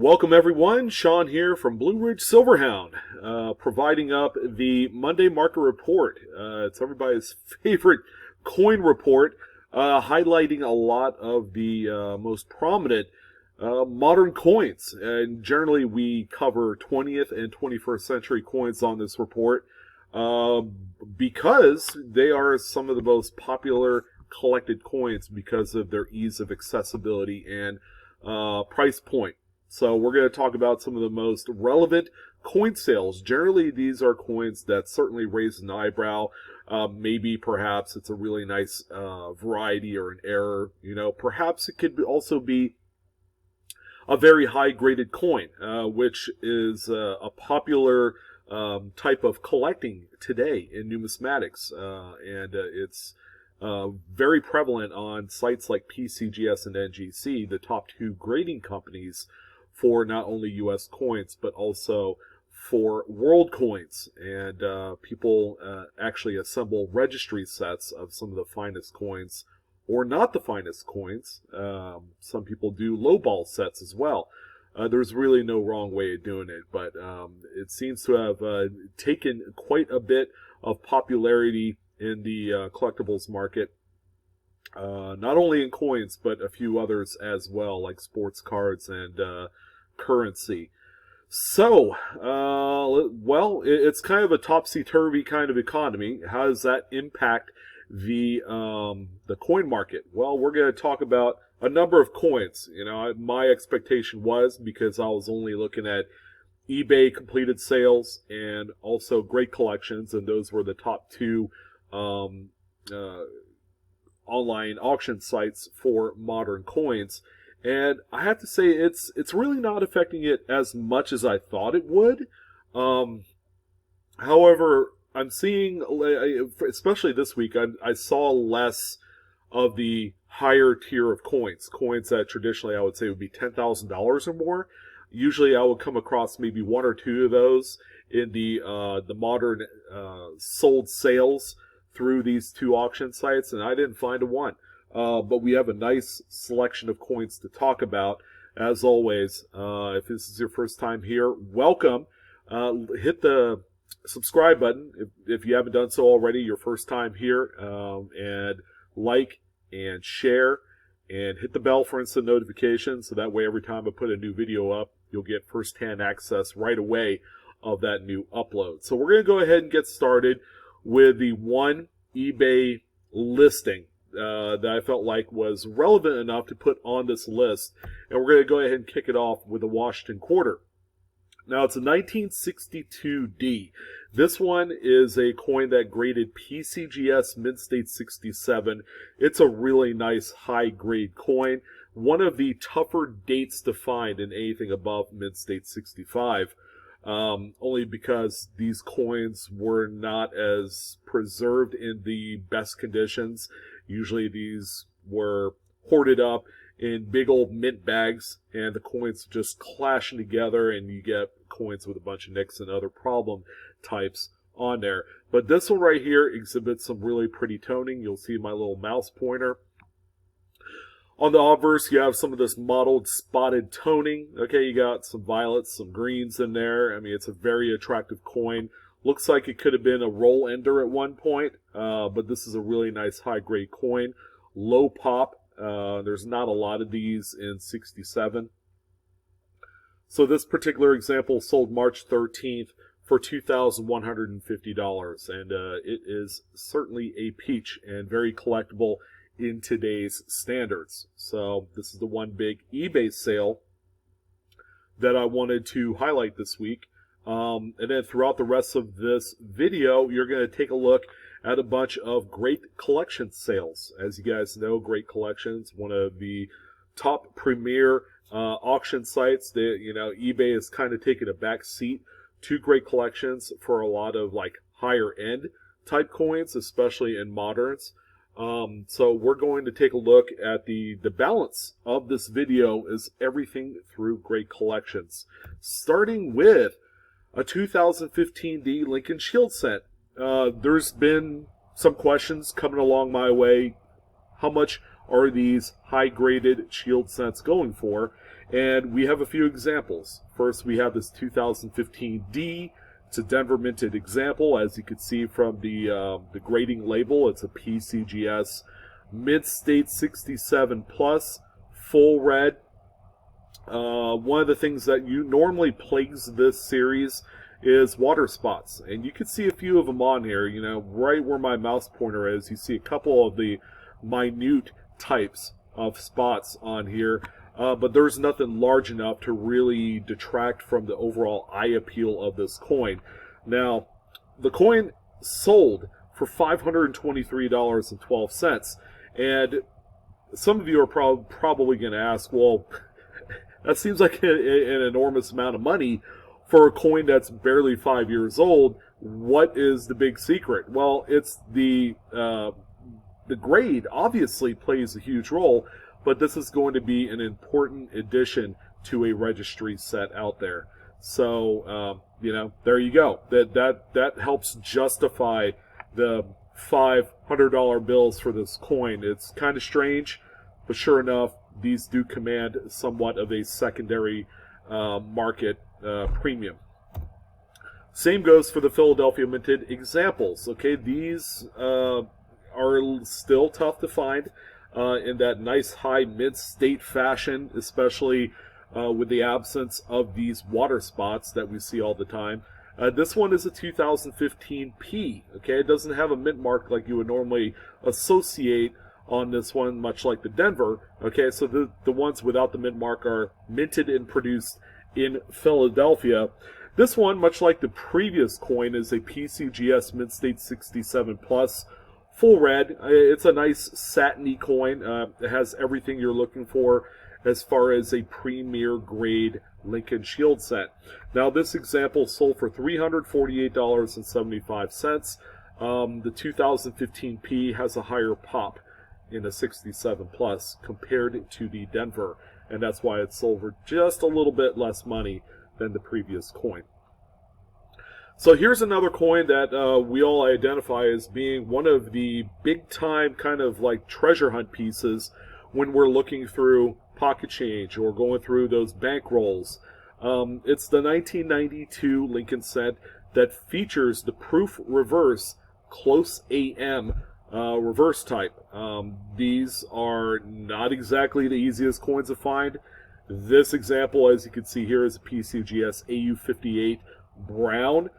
Welcome everyone, Sean here from BlueRidgeSilverhound, providing up the Monday market report. It's everybody's favorite coin report, highlighting a lot of the most prominent modern coins. And generally we cover 20th and 21st century coins on this report because they are some of the most popular collected coins because of their ease of accessibility and price point. So we're going to talk about some of the most relevant coin sales. Generally, these are coins that certainly raise an eyebrow. Maybe perhaps it's a really nice variety or an error. Perhaps it could also be a very high graded coin, which is a popular type of collecting today in numismatics. And it's very prevalent on sites like PCGS and NGC, the top two grading companies for not only U.S. coins, but also for world coins. And people actually assemble registry sets of some of the finest coins, or not the finest coins. Some people do lowball sets as well. There's really no wrong way of doing it, but it seems to have taken quite a bit of popularity in the collectibles market. Not only in coins, but a few others as well, like sports cards and currency. So, well, it's kind of a topsy-turvy kind of economy. How does that impact the coin market? Well, we're going to talk about a number of coins. My expectation was, because I was only looking at eBay completed sales and also great collections, and those were the top two online auction sites for modern coins. And I have to say, it's really not affecting it as much as I thought it would. However, I'm seeing, especially this week, I saw less of the higher tier of coins that traditionally I would say would be $10,000 or more. Usually I would come across maybe one or two of those in the modern sold sales through these two auction sites, and I didn't find a one. But we have a nice selection of coins to talk about. As always, if this is your first time here, welcome. Hit the subscribe button if you haven't done so already, your first time here, and like and share, and hit the bell for instant notifications, so that way every time I put a new video up, you'll get first-hand access right away of that new upload. So we're going to go ahead and get started with the one eBay listing that I felt like was relevant enough to put on this list. And we're going to go ahead and kick it off with the Washington Quarter. Now, it's a 1962D. This one is a coin that graded PCGS Mid-State 67. It's a really nice high-grade coin. One of the tougher dates to find in anything above Mid-State 65. Only because these coins were not as preserved in the best conditions. Usually these were hoarded up in big old mint bags, and the coins just clashing together, and you get coins with a bunch of nicks and other problem types on there. But this one right here exhibits some really pretty toning. You'll see my little mouse pointer. On the obverse, you have some of this mottled spotted toning. Okay, you got some violets, some greens in there. I mean, it's a very attractive coin. Looks like it could have been a roll ender at one point, but this is a really nice high-grade coin. Low pop. There's not a lot of these in 67. So this particular example sold March 13th for $2,150, and it is certainly a peach and very collectible in today's standards. So this is the one big eBay sale that I wanted to highlight this week. And then throughout the rest of this video, you're going to take a look at a bunch of great collection sales. As you guys know, Great Collections, one of the top premier auction sites. eBay has kind of taken a back seat to Great Collections for a lot of like higher end type coins, especially in moderns. So we're going to take a look at the balance of this video is everything through Great Collections, starting with a 2015D Lincoln Shield set. There's been some questions coming along my way. How much are these high-graded shield sets going for? And we have a few examples. First, we have this 2015 D. It's a Denver minted example, as you can see from the grading label. It's a PCGS Mid-State 67 Plus, full red. One of the things that normally plagues this series is water spots, and you can see a few of them on here. You know, right where my mouse pointer is, you see a couple of the minute types of spots on here, but there's nothing large enough to really detract from the overall eye appeal of this coin. Now, the coin sold for $523.12, and some of you are probably going to ask, well, that seems like an enormous amount of money for a coin that's barely 5 years old. What is the big secret? Well, it's the grade obviously plays a huge role, but this is going to be an important addition to a registry set out there. So, you know, there you go. That helps justify the $500 bills for this coin. It's kind of strange, but sure enough, these do command somewhat of a secondary market premium. Same goes for the Philadelphia minted examples. Okay, these are still tough to find in that nice high mid-state fashion, especially with the absence of these water spots that we see all the time. This one is a 2015 P. Okay, it doesn't have a mint mark like you would normally associate on this one, much like the Denver. Okay, so the ones without the mint mark are minted and produced in Philadelphia. This one, much like the previous coin, is a PCGS Mid-State 67 Plus, full red. It's a nice satiny coin. It has everything you're looking for as far as a premier grade Lincoln Shield set. Now, this example sold for $348.75. The 2015 P has a higher pop in a 67 Plus compared to the Denver, and that's why it sold for just a little bit less money than the previous coin. So here's another coin that we all identify as being one of the big time kind of like treasure hunt pieces when we're looking through pocket change or going through those bank rolls. It's the 1992 Lincoln cent that features the proof reverse close AM reverse type. These are not exactly the easiest coins to find. This example, as you can see here, is a PCGS AU58 brown.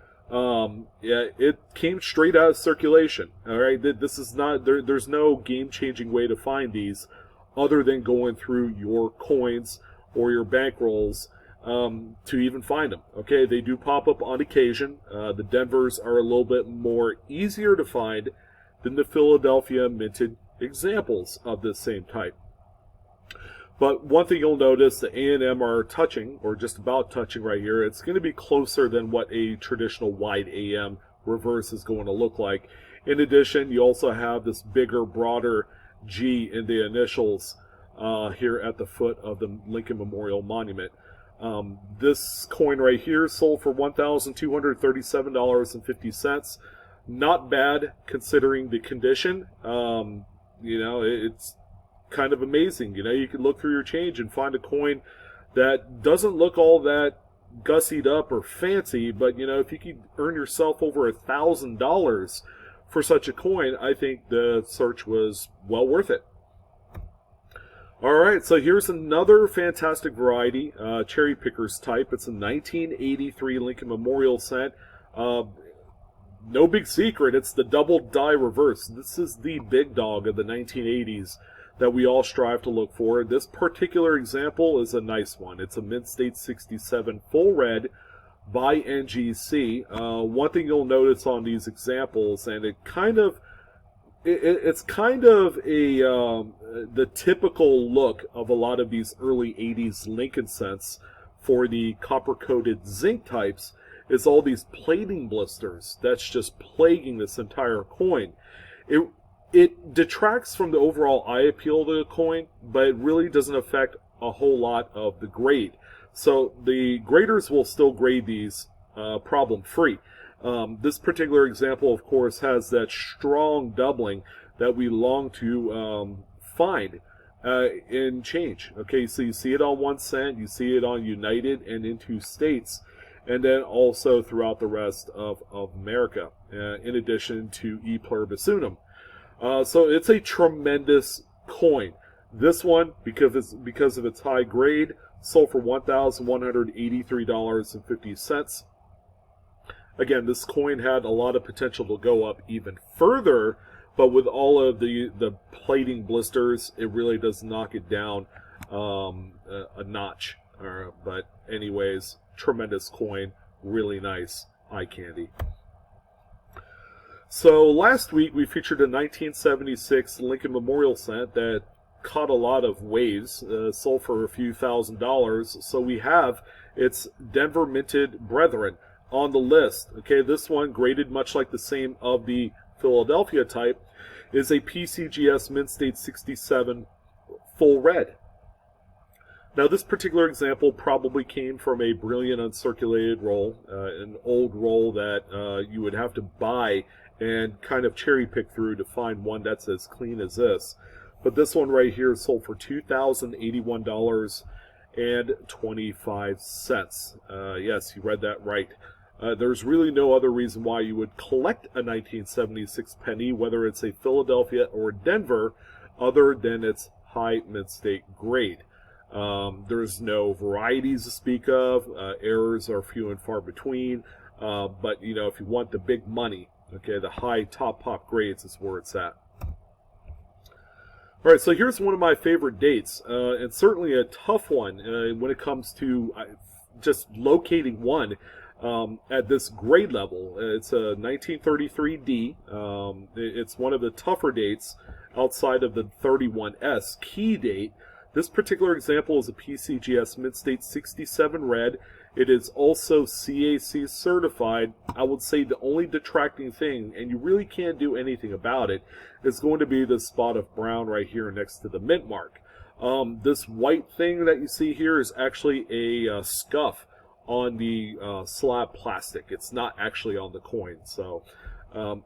Yeah, it came straight out of circulation. All right, this is not there's no game-changing way to find these other than going through your coins or your bankrolls to even find them. Okay, they do pop up on occasion. The Denvers are a little bit more easier to find than the Philadelphia minted examples of this same type. But one thing you'll notice, the A&M are touching, or just about touching right here. It's going to be closer than what a traditional wide AM reverse is going to look like. In addition, you also have this bigger, broader G in the initials here at the foot of the Lincoln Memorial Monument. This coin right here sold for $1,237.50. Not bad considering the condition. You know, it's kind of amazing. You know, you can look through your change and find a coin that doesn't look all that gussied up or fancy, but you know, if you could earn yourself over $1,000 for such a coin, I think the search was well worth it. Alright, so here's another fantastic variety, cherry pickers type. It's a 1983 Lincoln Memorial cent. No big secret, it's the double die reverse. This is the big dog of the 1980s that we all strive to look for. This particular example is a nice one. It's a Mid-State 67 full red by NGC. One thing you'll notice on these examples, and it's kind of the typical look of a lot of these early 80s Lincoln cents for the copper-coated zinc types, is all these plating blisters that's just plaguing this entire coin. It detracts from the overall eye appeal of the coin, but it really doesn't affect a whole lot of the grade. So the graders will still grade these problem-free. This particular example, of course, has that strong doubling that we long to find in change. Okay, so you see it on 1 cent, you see it on United and into states, and then also throughout the rest of America, in addition to E pluribus unum. So it's a tremendous coin. This one, because of its high grade, sold for $1,183.50. Again, this coin had a lot of potential to go up even further, but with all of the plating blisters, it really does knock it down a notch. But anyways, tremendous coin, really nice eye candy. So last week we featured a 1976 Lincoln Memorial cent that caught a lot of waves, sold for a few $1,000s. So we have its Denver minted brethren on the list. Okay, this one, graded much like the same of the Philadelphia type, is a PCGS Mint State 67 full red. Now, this particular example probably came from a brilliant uncirculated roll, an old roll that you would have to buy and kind of cherry pick through to find one that's as clean as this. But this one right here sold for $2,081.25. Yes, you read that right. There's really no other reason why you would collect a 1976 penny, whether it's a Philadelphia or Denver, other than its high mint state grade. There's no varieties to speak of. Errors are few and far between. But, you know, if you want the big money, okay, the high top pop grades is where it's at. All right, so here's one of my favorite dates, and certainly a tough one when it comes to just locating one at this grade level. It's a 1933D. It's one of the tougher dates outside of the 31S key date. This particular example is a PCGS Mint State 67 red. It is also CAC certified. I would say the only detracting thing, and you really can't do anything about it, is going to be the spot of brown right here next to the mint mark. This white thing that you see here is actually a scuff on the slab plastic. It's not actually on the coin. So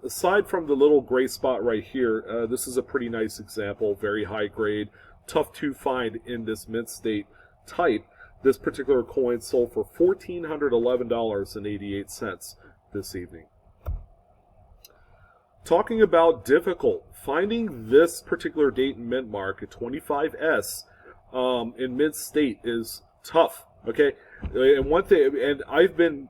aside from the little gray spot right here, this is a pretty nice example, very high grade, tough to find in this mint state type. This particular coin sold for $1,411.88 this evening. Talking about difficult, finding this particular date in mint mark at 25S in mint state is tough. Okay, and one thing, and I've been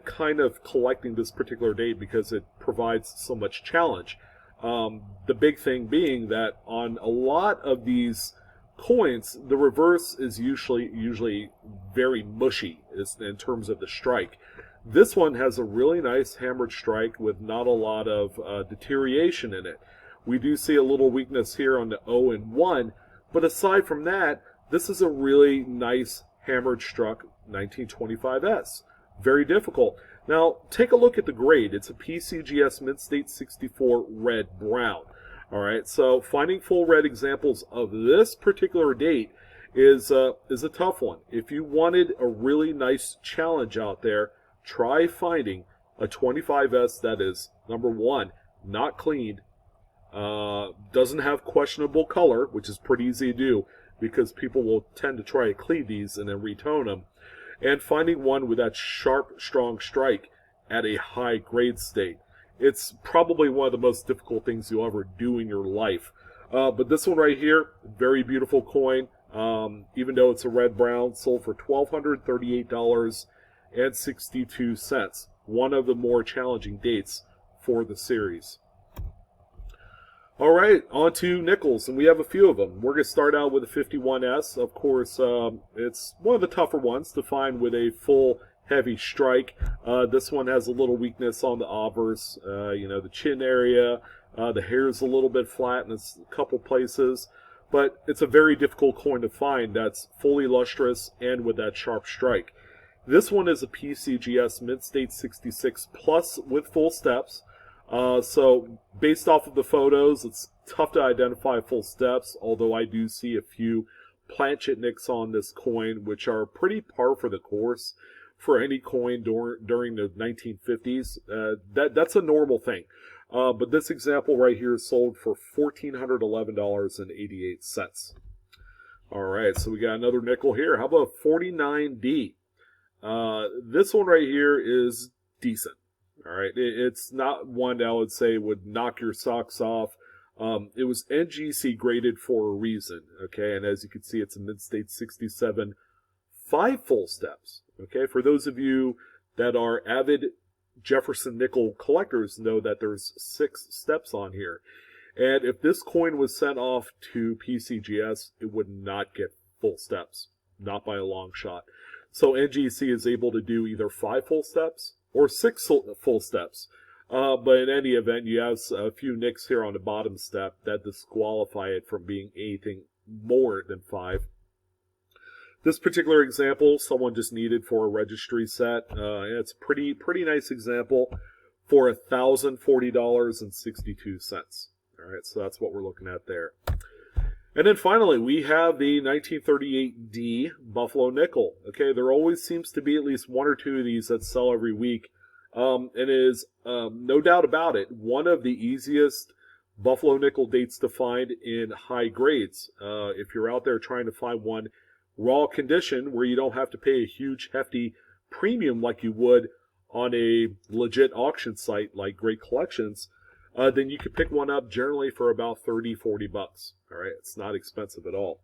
kind of collecting this particular date because it provides so much challenge. The big thing being that on a lot of these coins, the reverse is usually very mushy in terms of the strike. This one has a really nice hammered strike with not a lot of deterioration in it. We do see a little weakness here on the O and 1, but aside from that, this is a really nice hammered struck 1925S. Very difficult. Now, take a look at the grade. It's a PCGS Mint State 64 red brown. All right, so finding full red examples of this particular date is a tough one. If you wanted a really nice challenge out there, try finding a 25S that is, number one, not cleaned, doesn't have questionable color, which is pretty easy to do because people will tend to try to clean these and then retone them, and finding one with that sharp, strong strike at a high grade state. It's probably one of the most difficult things you'll ever do in your life. But this one right here, very beautiful coin. Even though it's a red-brown, sold for $1,238.62. One of the more challenging dates for the series. All right, on to nickels, and we have a few of them. We're going to start out with a 51S. Of course, it's one of the tougher ones to find with a full heavy strike. This one has a little weakness on the obverse, the chin area. The hair is a little bit flat in a couple places, but it's a very difficult coin to find that's fully lustrous and with that sharp strike. This one is a PCGS Mint State 66 plus with full steps. So based off of the photos, it's tough to identify full steps, although I do see a few planchet nicks on this coin, which are pretty par for the course for any coin during the 1950s. That's a normal thing. But this example right here is sold for $1,411.88. All right, so we got another nickel here. How about 49D? This one right here is decent. All right, it's not one that I would say would knock your socks off. It was NGC graded for a reason, okay? And as you can see, it's a mid-state 67, 5 full steps, okay? For those of you that are avid Jefferson nickel collectors know that there's 6 steps on here. And if this coin was sent off to PCGS, it would not get full steps, not by a long shot. So NGC is able to do either 5 full steps or 6 full steps. But in any event, you have a few nicks here on the bottom step that disqualify it from being anything more than 5. This particular example, someone just needed for a registry set. And it's a pretty nice example for $1,040.62. All right, so that's what we're looking at there. And then finally, we have the 1938D Buffalo Nickel. Okay, there always seems to be at least 1 or 2 of these that sell every week. It is, no doubt about it, one of the easiest Buffalo Nickel dates to find in high grades. If you're out there trying to find one raw condition where you don't have to pay a huge, hefty premium like you would on a legit auction site like Great Collections, then you could pick one up generally for about 30, 40 bucks. All right, it's not expensive at all.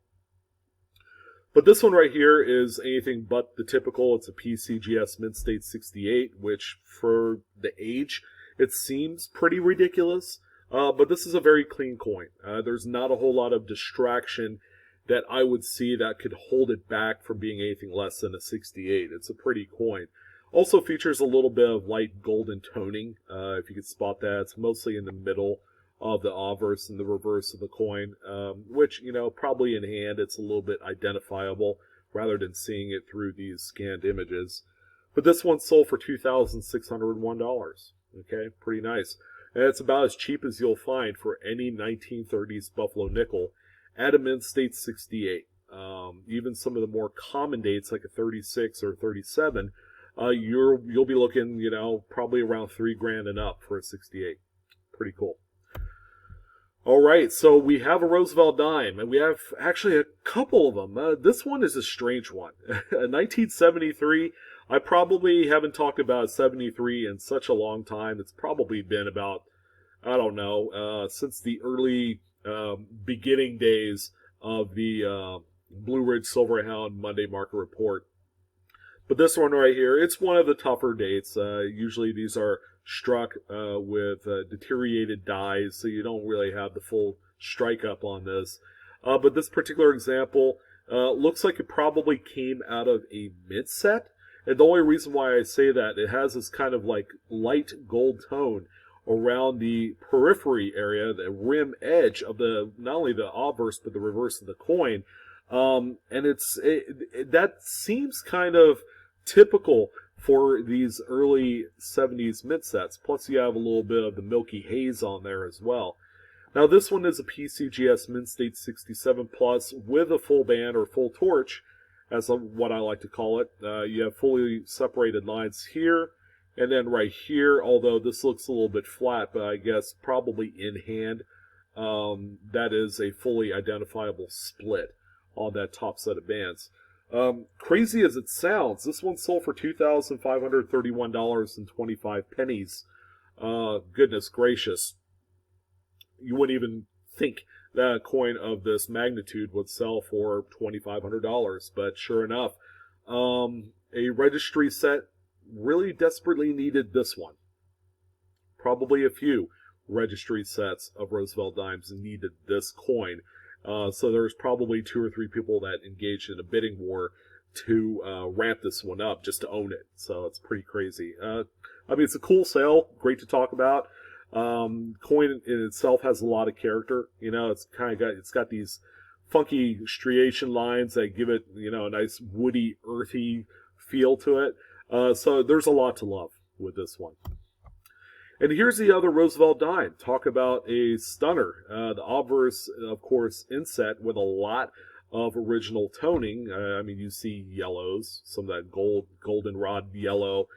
But this one right here is anything but the typical. It's a PCGS Mid-State 68, which for the age, it seems pretty ridiculous. But this is a very clean coin. There's not a whole lot of distraction that I would see that could hold it back from being anything less than a 68. It's a pretty coin. Also features a little bit of light golden toning, if you could spot that. It's mostly in the middle of the obverse and the reverse of the coin, which, you know, probably in hand it's a little bit identifiable rather than seeing it through these scanned images. But this one sold for $2,601. Okay, pretty nice. And it's about as cheap as you'll find for any 1930s Buffalo Nickel at a Mid-State 68. Even some of the more common dates like a 36 or 37, you'll be looking, you know, probably around $3,000 and up for a 68. Pretty cool. All right, so we have a Roosevelt dime, and we have actually a couple of them. This one is a strange one. A 1973. I probably haven't talked about 73 in such a long time. It's probably been about, I don't know, since the early beginning days of the BlueRidgeSilverhound Monday Market Report. But this one right here, it's one of the tougher dates. Usually these are struck with deteriorated dies, so you don't really have the full strike up on this. But this particular example looks like it probably came out of a mid set. And the only reason why I say that, it has this kind of like light gold tone around the periphery area, the rim edge of the, not only the obverse, but the reverse of the coin. And that seems kind of typical for these early 70s mid sets. Plus you have a little bit of the milky haze on there as well. Now this one is a PCGS Mid-State 67 Plus with a full band or full torch, as what I like to call it. You have fully separated lines here and then right here, although this looks a little bit flat, but I guess probably in hand. That is a fully identifiable split on that top set of bands. Crazy as it sounds, this one sold for $2,531.25. Goodness gracious. You wouldn't even think that a coin of this magnitude would sell for $2,500, but sure enough, a registry set really desperately needed this one. Probably a few registry sets of Roosevelt dimes needed this coin. So there's probably 2 or 3 people that engaged in a bidding war to ramp this one up just to own it. So it's pretty crazy. I mean, it's a cool sale, great to talk about. Coin in itself has a lot of character. You know, it's got these funky striation lines that give it, you know, a nice woody, earthy feel to it. So there's a lot to love with this one. And here's the other Roosevelt dime. Talk about a stunner. The obverse, of course, inset with a lot of original toning. I mean, you see yellows, some of that goldenrod yellow,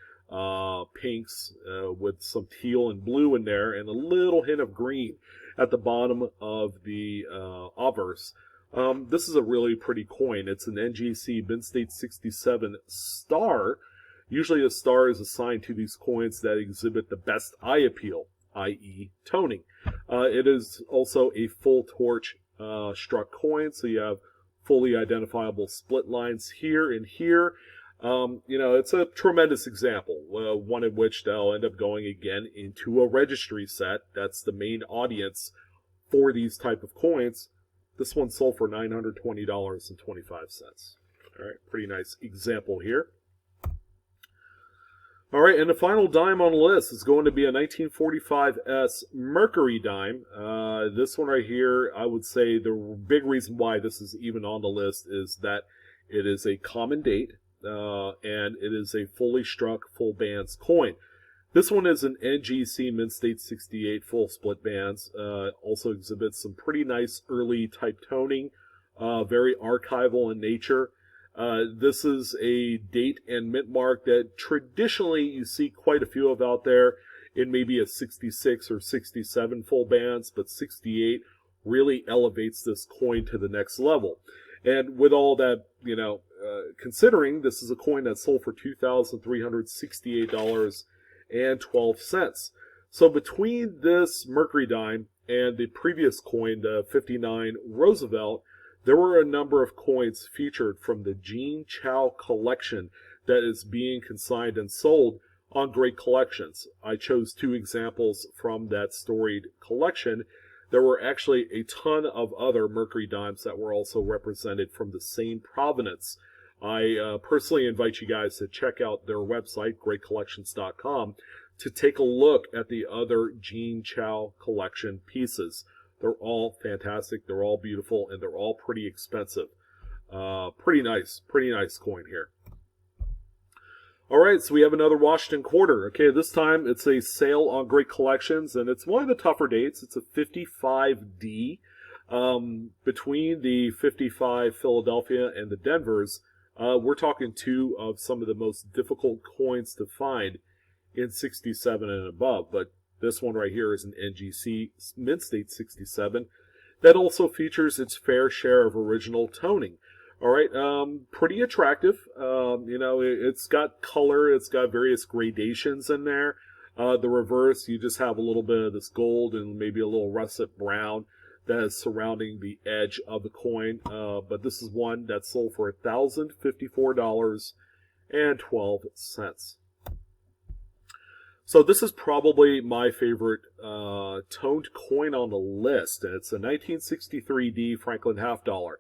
pinks with some teal and blue in there, and a little hint of green at the bottom of the obverse. This is a really pretty coin. It's an NGC Mint State 67 star. Usually a star is assigned to these coins that exhibit the best eye appeal, i.e. toning. It is also a full torch struck coin, so you have fully identifiable split lines here and here. It's a tremendous example, one in which they'll end up going again into a registry set. That's the main audience for these type of coins. This one sold for $920.25. All right, pretty nice example here. All right, and the final dime on the list is going to be a 1945S Mercury dime. This one right here, I would say the big reason why this is even on the list is that it is a common date, and it is a fully struck full bands coin. This one is an NGC Mint State 68 full split bands. Also exhibits some pretty nice early type toning, very archival in nature. This is a date and mint mark that traditionally you see quite a few of out there in maybe a 66 or 67 full bands, but 68 really elevates this coin to the next level. And with all that, considering this is a coin that sold for $2,368.12. So between this Mercury dime and the previous coin, the 59 Roosevelt, there were a number of coins featured from the Jean Chow collection that is being consigned and sold on Great Collections. I chose two examples from that storied collection. There were actually a ton of other Mercury dimes that were also represented from the same provenance. I personally invite you guys to check out their website, greatcollections.com, to take a look at the other Jean Chow collection pieces. They're all fantastic, they're all beautiful, and they're all pretty expensive. Pretty nice coin here. All right, so we have another Washington quarter. Okay, this time it's a sale on Great Collections, and it's one of the tougher dates. It's a 55D. Between the 55 Philadelphia and the Denvers, we're talking two of some of the most difficult coins to find in 67 and above, but this one right here is an NGC Mint State 67 that also features its fair share of original toning. All right, pretty attractive. It's got color, it's got various gradations in there. The reverse, you just have a little bit of this gold and maybe a little russet brown that is surrounding the edge of the coin. But this is one that sold for $1,054.12. So this is probably my favorite toned coin on the list. And it's a 1963D Franklin half dollar.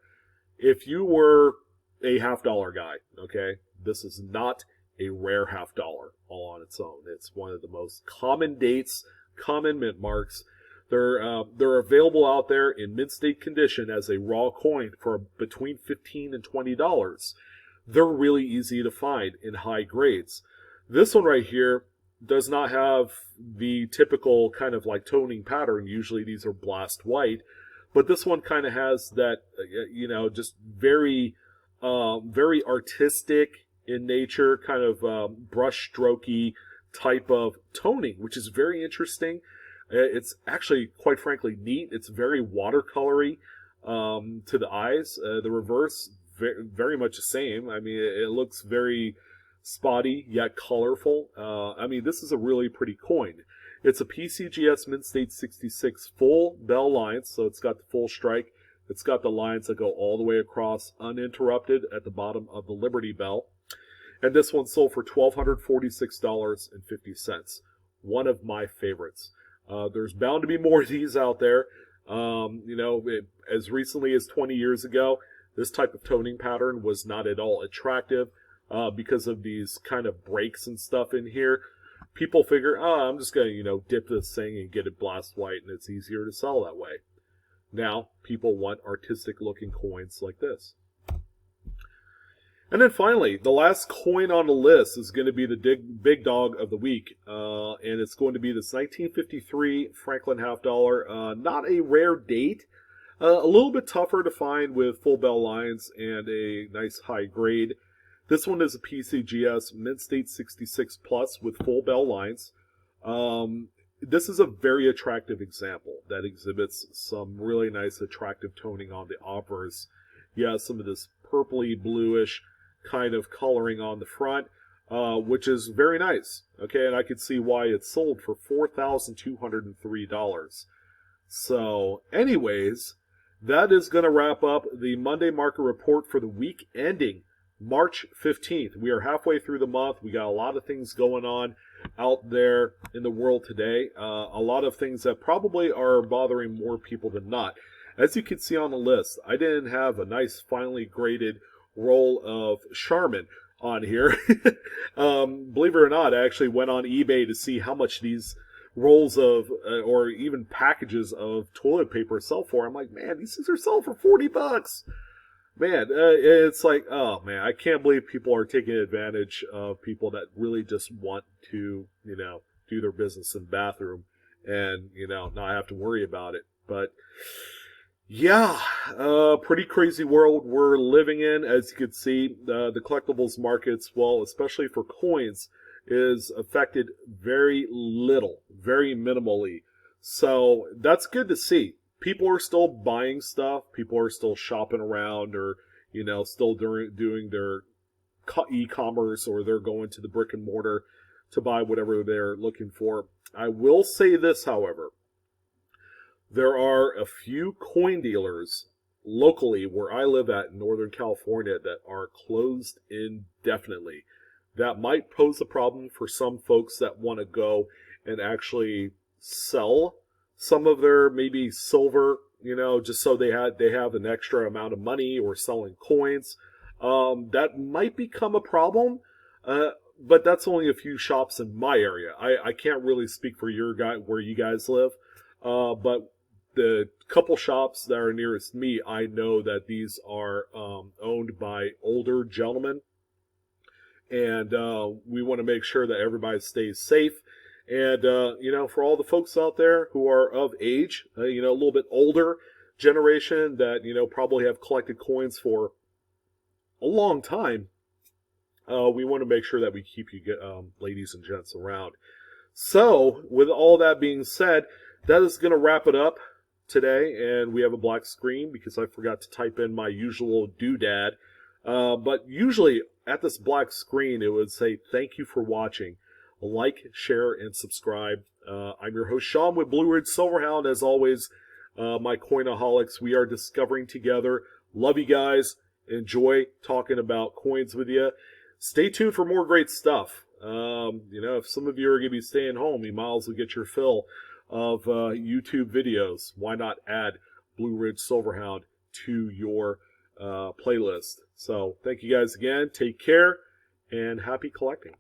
If you were a half dollar guy, okay, this is not a rare half dollar all on its own. It's one of the most common dates, common mint marks. They're available out there in mint state condition as a raw coin for between $15 and $20. They're really easy to find in high grades. This one right here does not have the typical kind of like toning pattern. Usually these are blast white, but this one kind of has that, just very, very artistic in nature, kind of brush strokey type of toning, which is very interesting. It's actually, quite frankly, neat. It's very watercolory to the eyes. The reverse, very much the same. I mean, it looks very spotty yet colorful. This is a really pretty coin. It's a PCGS Mint State 66 full bell lines, so it's got the full strike. It's got the lines that go all the way across uninterrupted at the bottom of the Liberty Bell. And this one sold for $1,246.50. One of my favorites. There's bound to be more of these out there. As recently as 20 years ago, this type of toning pattern was not at all attractive. Because of these kind of breaks and stuff in here, people figure, I'm just going to, dip this thing and get it blast white, and it's easier to sell that way. Now, people want artistic looking coins like this. And then finally, the last coin on the list is going to be the big dog of the week, and it's going to be this 1953 Franklin half dollar. Not a rare date, a little bit tougher to find with full bell lines and a nice high grade. This one is a PCGS Mint State 66 Plus with full bell lines. this is a very attractive example that exhibits some really nice attractive toning on the obverse. You have some of this purpley bluish kind of coloring on the front, which is very nice. Okay, and I could see why it's sold for $4,203. So, anyways, that is going to wrap up the Monday market report for the week ending March 15th. We are halfway through the month. We got a lot of things going on out there in the world today. A lot of things that probably are bothering more people than not. As you can see on the list, I didn't have a nice finely graded roll of Charmin on here. Believe it or not, I actually went on eBay to see how much these rolls of, or even packages of toilet paper sell for. I'm like, man, these things are selling for $40. Man, it's like, oh man, I can't believe people are taking advantage of people that really just want to, do their business in the bathroom and, not have to worry about it. But yeah, pretty crazy world we're living in. As you can see, the collectibles markets, well, especially for coins, is affected very little, very minimally. So that's good to see. People are still buying stuff. People are still shopping around, or still doing their e-commerce, or they're going to the brick and mortar to buy whatever they're looking for. I will say this, however. There are a few coin dealers locally where I live at in Northern California that are closed indefinitely. That might pose a problem for some folks that want to go and actually sell some of their maybe silver, just so they have an extra amount of money, or selling coins. That might become a problem, but that's only a few shops in my area. I can't really speak for where you guys live, but the couple shops that are nearest me, I know that these are owned by older gentlemen, and we want to make sure that everybody stays safe. And, for all the folks out there who are of age, a little bit older generation that, probably have collected coins for a long time, we want to make sure that we keep you ladies and gents around. So, with all that being said, that is going to wrap it up today. And we have a black screen because I forgot to type in my usual doodad. But usually at this black screen, it would say, thank you for watching. Like, share, and subscribe. I'm your host, Sean, with BlueRidgeSilverhound. As always, my coinaholics, we are discovering together. Love you guys. Enjoy talking about coins with you. Stay tuned for more great stuff. If some of you are going to be staying home, you might as well get your fill of YouTube videos. Why not add BlueRidgeSilverhound to your playlist? So thank you guys again. Take care, and happy collecting.